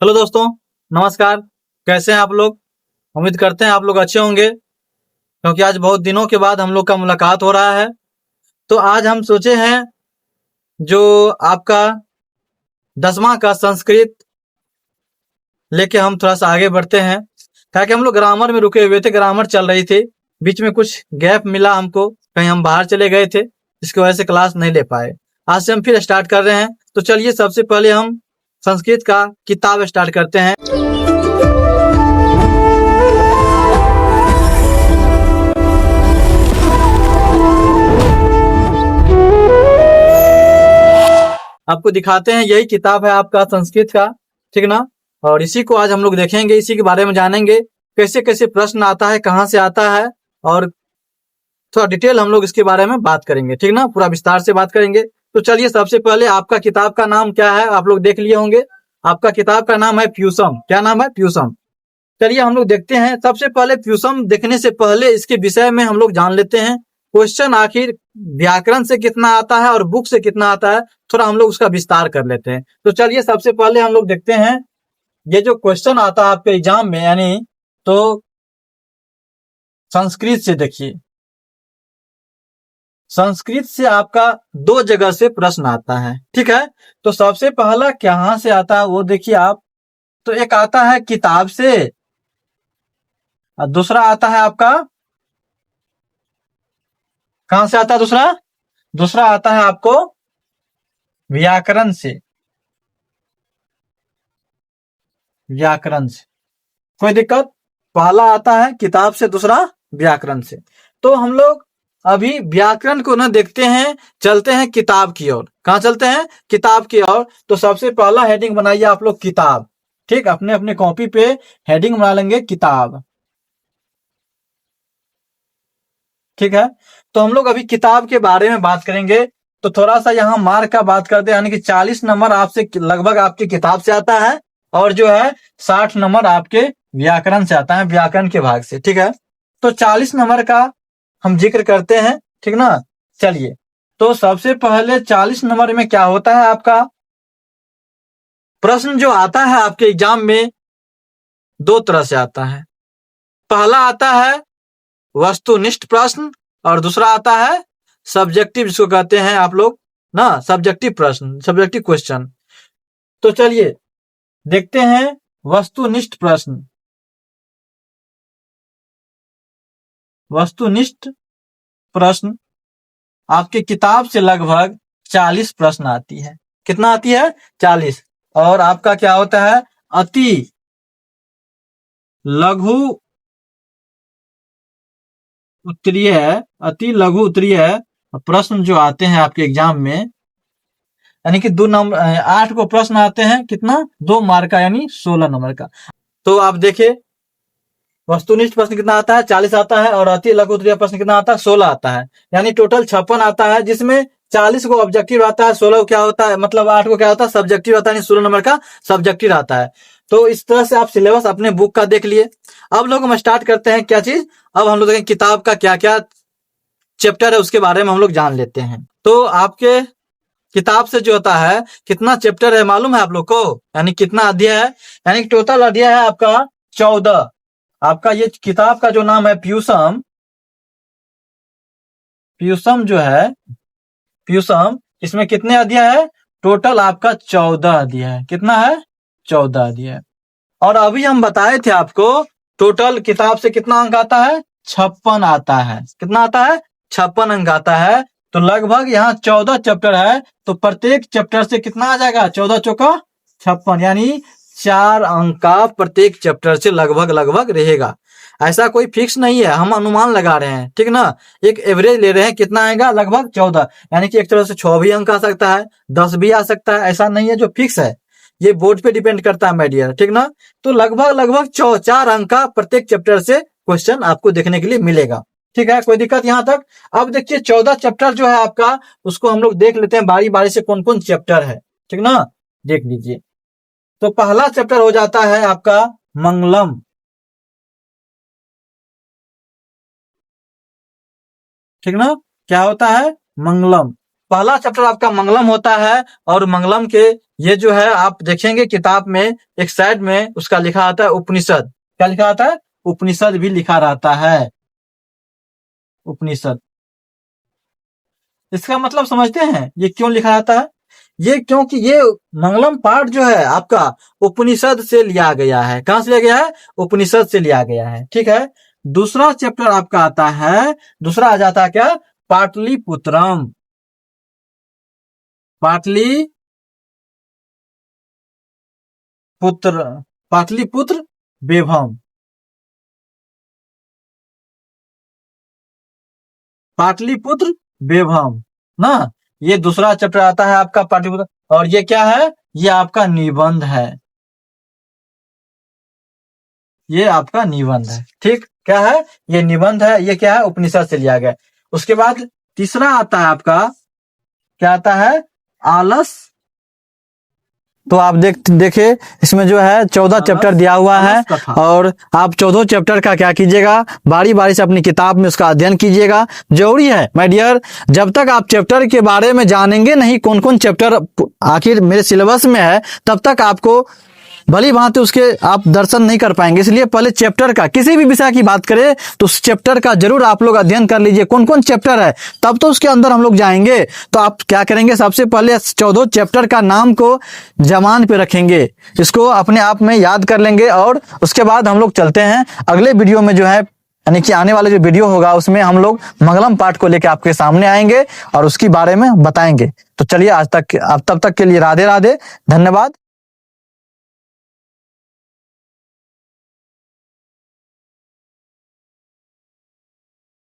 Hello दोस्तों, नमस्कार। कैसे हैं आप लोग? उम्मीद करते हैं आप लोग अच्छे होंगे, क्योंकि आज बहुत दिनों के बाद हम लोग का मुलाकात हो रहा है। तो आज हम सोचे हैं जो आपका 10वां का संस्कृत लेके हम थोड़ा सा आगे बढ़ते हैं, ताकि हम लोग ग्रामर में रुके हुए थे। ग्रामर चल रही थी, बीच में कुछ गैप मिला हमको, कहीं हम बाहर चले गए थे, इसकी वजह से क्लास नहीं ले पाए। आज से हम फिर स्टार्ट कर रहे हैं। तो चलिए सबसे पहले हम संस्कृत का किताब स्टार्ट करते हैं। आपको दिखाते हैं, यही किताब है आपका संस्कृत का, ठीक ना। और इसी को आज हम लोग देखेंगे, इसी के बारे में जानेंगे, कैसे कैसे प्रश्न आता है, कहाँ से आता है, और थोड़ा डिटेल हम लोग इसके बारे में बात करेंगे, ठीक ना। पूरा विस्तार से बात करेंगे। तो चलिए सबसे पहले आपका किताब का नाम क्या है, आप लोग देख लिए होंगे। आपका किताब का नाम है प्यूसम। क्या नाम है? प्यूसम। चलिए हम लोग देखते हैं। सबसे पहले प्यूसम देखने से पहले इसके विषय में हम लोग जान लेते हैं। क्वेश्चन आखिर व्याकरण से कितना आता है और बुक से कितना आता है, थोड़ा हम लोग उसका विस्तार कर लेते हैं। तो चलिए सबसे पहले हम लोग देखते हैं, ये जो क्वेश्चन आता है आपके एग्जाम में, यानी तो संस्कृत से देखिए, संस्कृत से आपका 2 जगह से प्रश्न आता है, ठीक है। तो सबसे पहला कहाँ से आता है वो देखिए आप। तो एक आता है किताब से, और दूसरा आता है आपका, कहां से आता है दूसरा? दूसरा आता है आपको व्याकरण से। व्याकरण से कोई दिक्कत? पहला आता है किताब से, दूसरा व्याकरण से। तो हम लोग अभी व्याकरण को ना देखते हैं, चलते हैं किताब की ओर। कहां चलते हैं? किताब की ओर। तो सबसे पहला हेडिंग बनाइए आप लोग किताब, ठीक। अपने अपने कॉपी पे हेडिंग बना लेंगे किताब, ठीक है। तो हम लोग अभी किताब के बारे में बात करेंगे। तो थोड़ा सा यहाँ मार्क का बात करते हैं, यानी कि 40 नंबर आपसे लगभग आपकी किताब से आता है, और जो है 60 नंबर आपके व्याकरण से आता है, व्याकरण के भाग से, ठीक है। तो 40 नंबर का हम जिक्र करते हैं, ठीक ना। चलिए, तो सबसे पहले 40 नंबर में क्या होता है आपका प्रश्न जो आता है आपके एग्जाम में, 2 तरह से आता है। पहला आता है वस्तुनिष्ठ प्रश्न, और दूसरा आता है सब्जेक्टिव, जिसको कहते हैं आप लोग ना सब्जेक्टिव प्रश्न, सब्जेक्टिव क्वेश्चन। तो चलिए देखते हैं वस्तुनिष्ठ प्रश्न। वस्तुनिष्ठ प्रश्न आपके किताब से लगभग 40 प्रश्न आती है। कितना आती है? 40। और आपका क्या होता है? अति लघु उत्तरीय, अति लघु उत्तरीय प्रश्न जो आते हैं आपके एग्जाम में, यानी कि 2 नंबर 8 को प्रश्न आते हैं, कितना? 2 मार्क का, यानी 16 नंबर का। तो आप देखिए, वस्तुनिष्ठ प्रश्न कितना आता है? 40 आता है, और अति लघु उत्तरीय प्रश्न कितना आता है? 16 आता है, यानी टोटल 56 आता है, जिसमें 40 को ऑब्जेक्टिव आता है, 16 को क्या होता है, मतलब 8 को क्या होता है? सब्जेक्टिव आता है, यानी 16 नंबर का सब्जेक्टिव आता है। तो इस तरह से आप सिलेबस अपने बुक का देख लिए। अब लोग हम स्टार्ट करते हैं क्या चीज, अब हम लोग देखें किताब का क्या क्या चैप्टर है, उसके बारे में हम लोग जान लेते हैं। तो आपके किताब से जो होता है, कितना चैप्टर है मालूम है आप लोग को? यानी कितना अध्याय है? यानी टोटल अध्याय है आपका 14। आपका ये किताब का जो नाम है प्यूसम, प्यूसम जो है, प्यूसम, इसमें कितने अध्याय है? टोटल आपका 14 अध्याय है। कितना है? 14 अध्याय। और अभी हम बताए थे आपको, टोटल किताब से कितना अंक आता है? 56 आता है। कितना आता है? 56 अंक आता है। तो लगभग यहाँ 14 चैप्टर है, तो प्रत्येक चैप्टर से कितना आ जाएगा? 14 चौका 56, यानी 4 अंक का प्रत्येक चैप्टर से लगभग लगभग रहेगा। ऐसा कोई फिक्स नहीं है, हम अनुमान लगा रहे हैं, ठीक ना। एक एवरेज ले रहे हैं, कितना आएगा? लगभग 14, यानी कि एक तरह से 6 भी अंक आ सकता है, 10 भी आ सकता है, ऐसा नहीं है जो फिक्स है। ये बोर्ड पे डिपेंड करता है माय डियर, ठीक ना। तो लगभग लगभग 4 अंक का प्रत्येक चैप्टर से क्वेश्चन आपको देखने के लिए मिलेगा, ठीक है। कोई दिक्कत यहाँ तक? अब देखिए 14 चैप्टर जो है आपका, उसको हम लोग देख लेते हैं बारी बारी से, कौन कौन चैप्टर है, ठीक ना। देख लीजिए। तो पहला चैप्टर हो जाता है आपका मंगलम, ठीक ना। क्या होता है? मंगलम। पहला चैप्टर आपका मंगलम होता है, और मंगलम के ये जो है आप देखेंगे किताब में एक साइड में उसका लिखा आता है उपनिषद। क्या लिखा आता है? उपनिषद भी लिखा रहता है, उपनिषद। इसका मतलब समझते हैं ये क्यों लिखा रहता है? ये क्योंकि ये मंगलम पाठ जो है आपका उपनिषद से लिया गया है। कहां से लिया गया है? उपनिषद से लिया गया है। ठीक है। दूसरा चैप्टर आपका आता है, दूसरा आ जाता है क्या? पाटलिपुत्रम। पाटलिपुत्र वैभव। पाटलिपुत्र वैभव ना, ये दूसरा चैप्टर आता है आपका पाटलिपुत्र। और ये क्या है? ये आपका निबंध है, ये आपका निबंध है। ठीक, क्या है? ये निबंध है। ये क्या है? उपनिषद से लिया गया। उसके बाद तीसरा आता है आपका, क्या आता है? आलस। तो आप देखे इसमें जो है 14 चैप्टर दिया हुआ है, और आप 14 चैप्टर का क्या कीजिएगा, बारी बारी से अपनी किताब में उसका अध्ययन कीजिएगा। जरूरी है माय डियर, जब तक आप चैप्टर के बारे में जानेंगे नहीं कौन कौन चैप्टर आखिर मेरे सिलेबस में है, तब तक आपको भली भांति उसके आप दर्शन नहीं कर पाएंगे। इसलिए पहले चैप्टर का, किसी भी विषय की बात करें तो उस चैप्टर का जरूर आप लोग अध्ययन कर लीजिए, कौन कौन चैप्टर है, तब तो उसके अंदर हम लोग जाएंगे। तो आप क्या करेंगे, सबसे पहले 14 चैप्टर का नाम को जबान पे रखेंगे, इसको अपने आप में याद कर लेंगे, और उसके बाद हम लोग चलते हैं अगले वीडियो में। जो है यानी कि आने वाले जो वीडियो होगा उसमें हम लोग मंगलम पाठ को लेकर आपके सामने आएंगे और उसके बारे में बताएंगे। तो चलिए आज तक, अब तब तक के लिए राधे राधे, धन्यवाद।